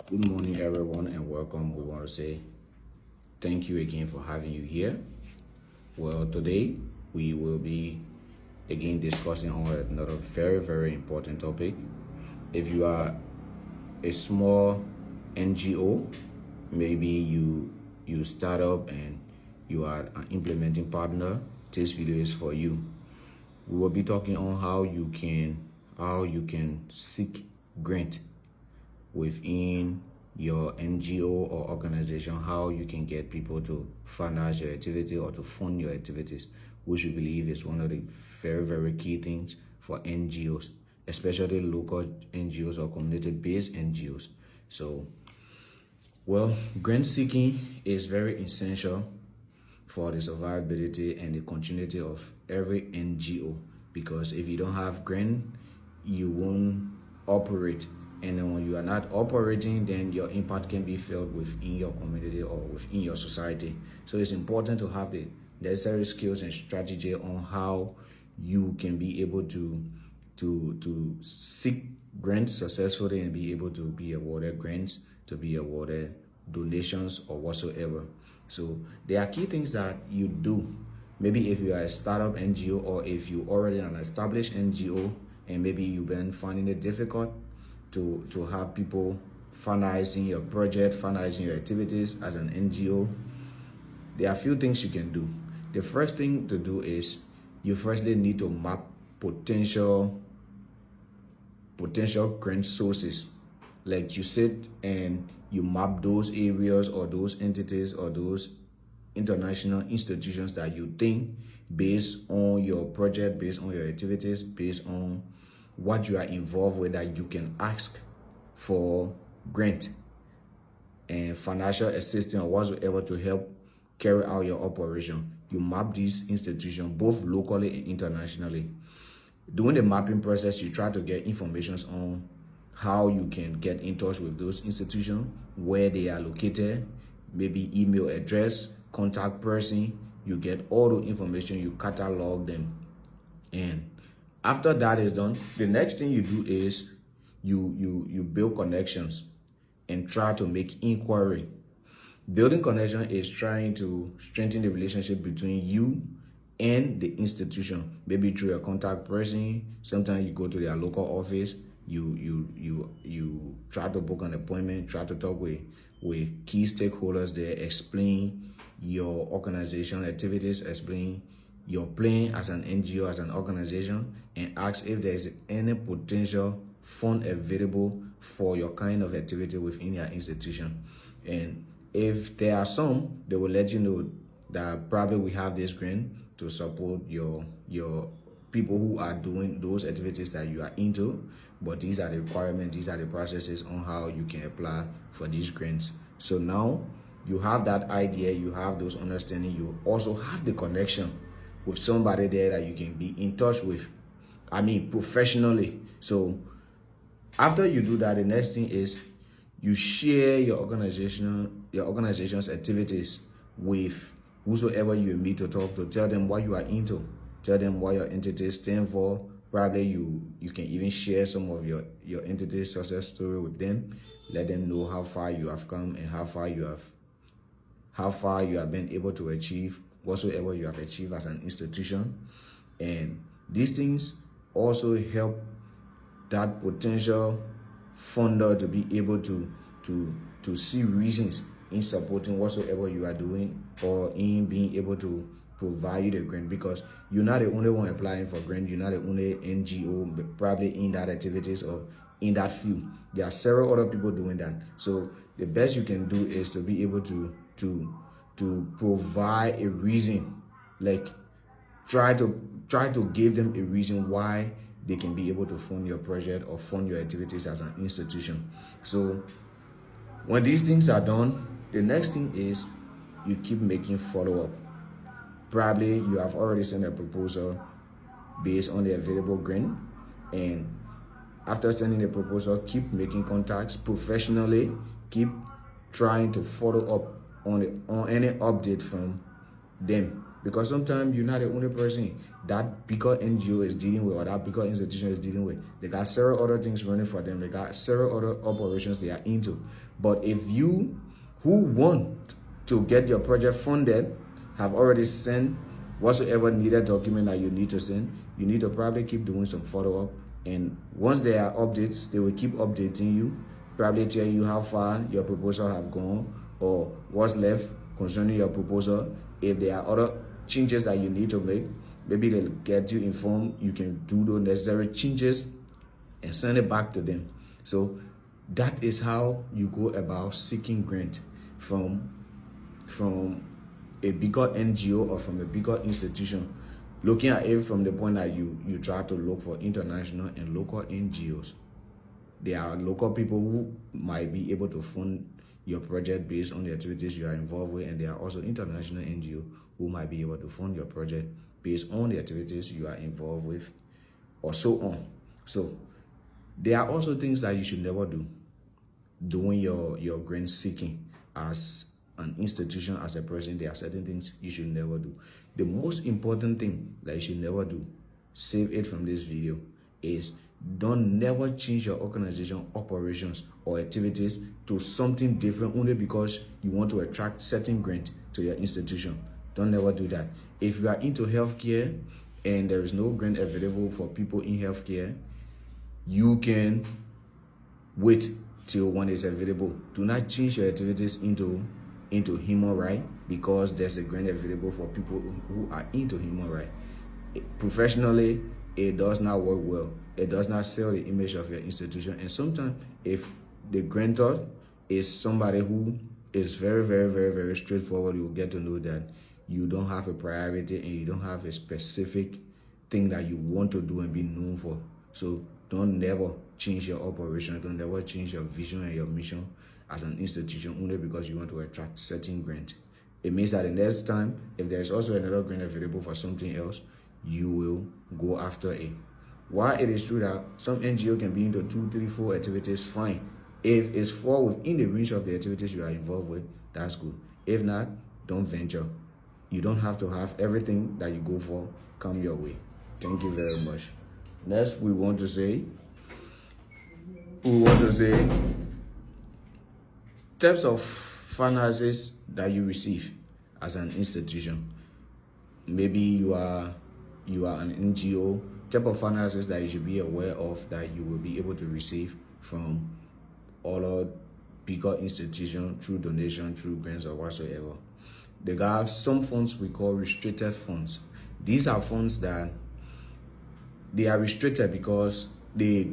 Good morning, everyone, and welcome. We want to say thank you again for having you here. Well, today we will be again discussing on another very important topic. If you are a small NGO, maybe you start up and you are an implementing partner, this video is for you. We will be talking on how you can seek grant within your NGO or organization, how you can get people to finance your activity or to fund your activities, which we believe is one of the very key things for NGOs, especially local NGOs or community-based NGOs. So, well, grant seeking is very essential for the survivability and the continuity of every NGO, because if you don't have grant, you won't operate, and then when you are not operating, then your impact can be felt within your community or within your society. So it's important to have the necessary skills and strategy on how you can be able to seek grants successfully and be able to be awarded grants, to be awarded donations or whatsoever. So there are key things that you do. Maybe if you are a startup NGO, or if you already an established NGO and maybe you've been finding it difficult to have people financing your project, financing your activities as an NGO, there are a few things you can do. The first thing to do is you firstly need to map potential grant sources. Like you sit and you map those areas or those entities or those international institutions that you think, based on your project, based on your activities, based on what you are involved with, that you can ask for grant and financial assistance or whatsoever to help carry out your operation. You map these institutions both locally and internationally. During the mapping process, you try to get information on how you can get in touch with those institutions, where they are located, maybe email address, contact person. You get all the information, you catalog them. And after that is done, the next thing you do is you build connections and try to make inquiry. Building connection is trying to strengthen the relationship between you and the institution, maybe through a contact person. Sometimes you go to their local office, you try to book an appointment, try to talk with key stakeholders there, explain your organization activities, explain your plan as an NGO, as an organization, and ask if there is any potential fund available for your kind of activity within your institution. And if there are some, they will let you know that probably we have this grant to support your people who are doing those activities that you are into, but these are the requirements, these are the processes on how you can apply for these grants. So now you have that idea, you have those understanding, you also have the connection with somebody there that you can be in touch with, professionally. So after you do that, the next thing is you share your organization's activities with whosoever you meet to talk to. Tell them what you are into, tell them what your entity stand for. Probably you can even share some of your entity's success story with them. Let them know how far you have come and how far you have been able to achieve whatsoever you have achieved as an institution. And these things also help that potential funder to be able to see reasons in supporting whatsoever you are doing, or in being able to provide you the grant, because you're not the only one applying for grant. You're not the only NGO probably in that activities or in that field. There are several other people doing that. So the best you can do is to be able to provide a reason, like try to give them a reason why they can be able to fund your project or fund your activities as an institution. So when these things are done, the next thing is you keep making follow-up. Probably you have already sent a proposal based on the available grant, and after sending the proposal, keep making contacts professionally, keep trying to follow up on any update from them, because sometimes you're not the only person that bigger NGO is dealing with or that bigger institution is dealing with. They got several other things running for them. They got several other operations they are into. But if you who want to get your project funded have already sent whatsoever needed document that you need to send, you need to probably keep doing some follow-up. And once there are updates, they will keep updating you, probably tell you how far your proposal have gone or what's left concerning your proposal. If there are other changes that you need to make, maybe they'll get you informed. You can do those necessary changes and send it back to them. So that is how you go about seeking grant from a bigger NGO or from a bigger institution. Looking at it from the point that you try to look for international and local NGOs. There are local people who might be able to fund your project based on the activities you are involved with, and there are also international NGOs who might be able to fund your project based on the activities you are involved with, or so on. So there are also things that you should never do doing your grant seeking as an institution, as a person. There are certain things you should never do. The most important thing that you should never do, save it from this video, is don't never change your organization operations or activities to something different only because you want to attract certain grant to your institution. Don't never do that. If you are into healthcare and there is no grant available for people in healthcare, you can wait till one is available. Do not change your activities into human right because there's a grant available for people who are into human right. Professionally, it does not work well. It does not sell the image of your institution. And sometimes if the grantor is somebody who is very, very, very, very straightforward, you will get to know that you don't have a priority and you don't have a specific thing that you want to do and be known for. So don't never change your operation. Don't never change your vision and your mission as an institution only because you want to attract certain grant. It means that the next time, if there's also another grant available for something else, you will go after it. While it is true that some NGO can be into 2, 3, 4 activities, fine. If it's fall within the range of the activities you are involved with, that's good. If not, don't venture. You don't have to have everything that you go for come your way. Thank you very much. Next, we want to say types of finances that you receive as an institution. Maybe you are an NGO. Type of finances that you should be aware of that you will be able to receive from other bigger institutions through donation, through grants or whatsoever. They have some funds we call restricted funds. These are funds that they are restricted because the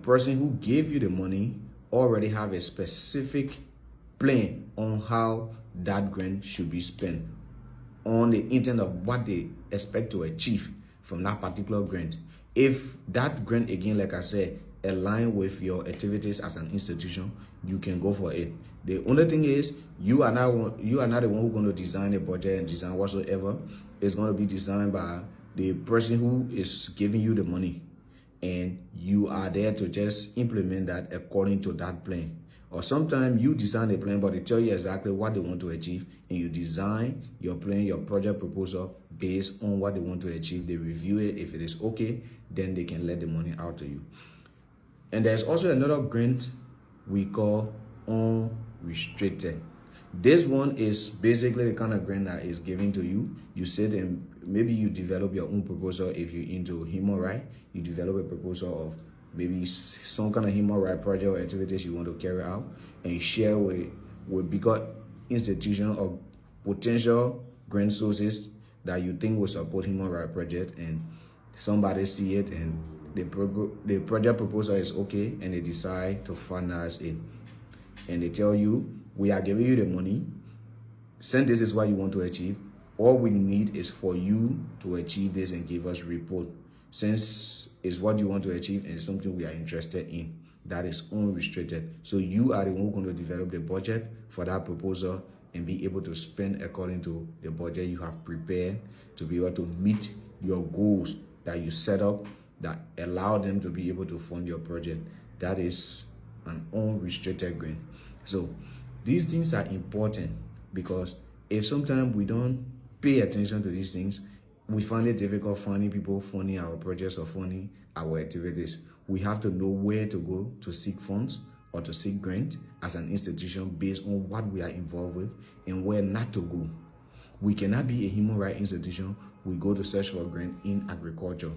person who gave you the money already have a specific plan on how that grant should be spent, on the intent of what they expect to achieve from that particular grant. If that grant, again, like I said, align with your activities as an institution, you can go for it. The only thing is you are not the one who's going to design a budget and design whatsoever. It's going to be designed by the person who is giving you the money, and you are there to just implement that according to that plan. Or sometimes you design a plan, but they tell you exactly what they want to achieve, and you design your plan, your project proposal based on what they want to achieve. They review it. If it is okay, then they can let the money out to you. And there's also another grant we call unrestricted. This one is basically the kind of grant that is given to you. You sit and maybe you develop your own proposal. If you're into human right, you develop a proposal of maybe some kind of human right project or activities you want to carry out, and you share with bigger institutions or potential grant sources that you think will support human right project, and somebody see it and the project proposal is okay and they decide to finance it. And they tell you, we are giving you the money, since this is what you want to achieve, all we need is for you to achieve this and give us report. Since it's what you want to achieve and it's something we are interested in, that is unrestricted. So you are the one who's going to develop the budget for that proposal and be able to spend according to the budget you have prepared to be able to meet your goals that you set up that allow them to be able to fund your project. That is an unrestricted grant. So these things are important because if sometimes we don't pay attention to these things. We find it difficult funding people, funding our projects, or funding our activities. We have to know where to go to seek funds or to seek grant as an institution based on what we are involved with and where not to go. We cannot be a human rights institution. We go to search for grant in agriculture.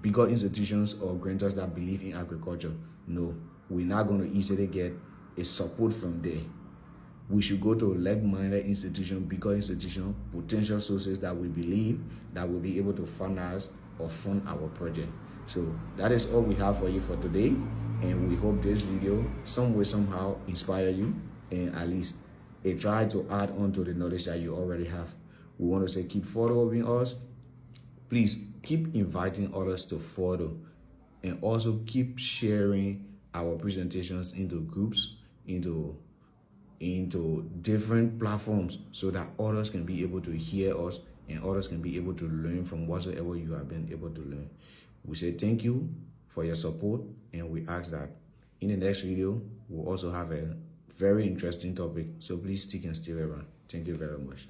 Bigger institutions or grantors that believe in agriculture, no, we're not going to easily get a support from there. We should go to like-minded institution, bigger institution, potential sources that we believe that will be able to fund us or fund our project. So that is all we have for you for today, and we hope this video some way somehow inspire you and at least try to add on to the knowledge that you already have. We want to say keep following us. Please keep inviting others to follow, and also keep sharing our presentations into groups, into different platforms, so that others can be able to hear us and others can be able to learn from whatsoever you have been able to learn. We say thank you for your support, and we ask that in the next video we'll also have a very interesting topic, so please stick and stay around. Thank you very much.